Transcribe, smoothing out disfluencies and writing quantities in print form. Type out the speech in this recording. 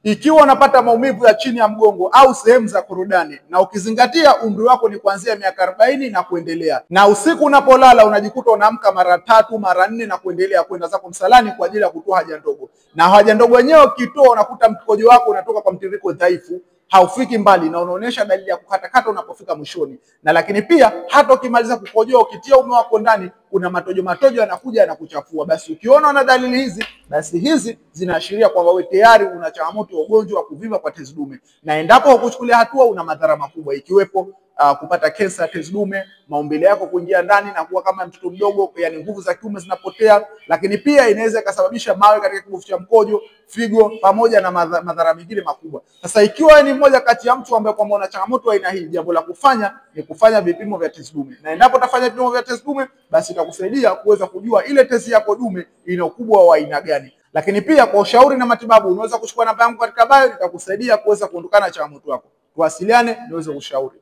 Ikiwa unapata maumivu ya chini ya mgongo au sehemu za korodani, na ukizingatia umri wako ni kuanzia miaka 40 na kuendelea, na usiku unapolala unajikuta unaamka mara 3 mara 4 na kuendelea, kwenda zako msalani kwa ajili ya kutoa haja ndogo, na haja ndogo yenyewe ukitoa unakuta mkojo wako unatoka kwa mtiririko dhaifu, haufiki mbali na unaonyesha dalili ya kukatakata unapofika mwishoni. Na lakini pia hata ukimaliza kukojoa ukitia ume wako ndani, kuna matojo yanakuja yanakuchafua. Basi ukiona una dalili hizi, basi hizi zinaashiria kwamba wewe tayari una changamoto ya ugonjwa wa kuvimba kwa tezi dume, na endapo hukuchukulia hatua una madhara makubwa, ikiwepo kupata kansa ya tezi dume, maumbile yako kuingia ndani na kuwa kama mtoto mdogo, yani nguvu za kiume zinapotea, lakini pia inaweza ikasababisha mawe katika kibofu cha mkojo, figo, pamoja na madhara mengine makubwa. Sasa ikiwa ni mmoja kati ya mtu ambaye kwamba una changamoto aina hii, jambo la kufanya ni kufanya vipimo vya tezi dume, na endapo utafanya vipimo vya tezi dume, basi itakusaidia kuweza kujua ile tezi yako dume ina ukubwa wa aina gani. Lakini pia kwa ushauri na matibabu unaweza kuchukua namba yangu katika bio, nitakusaidia kuweza kuondokana na changamoto yako. Tuwasiliane niweze kushauri.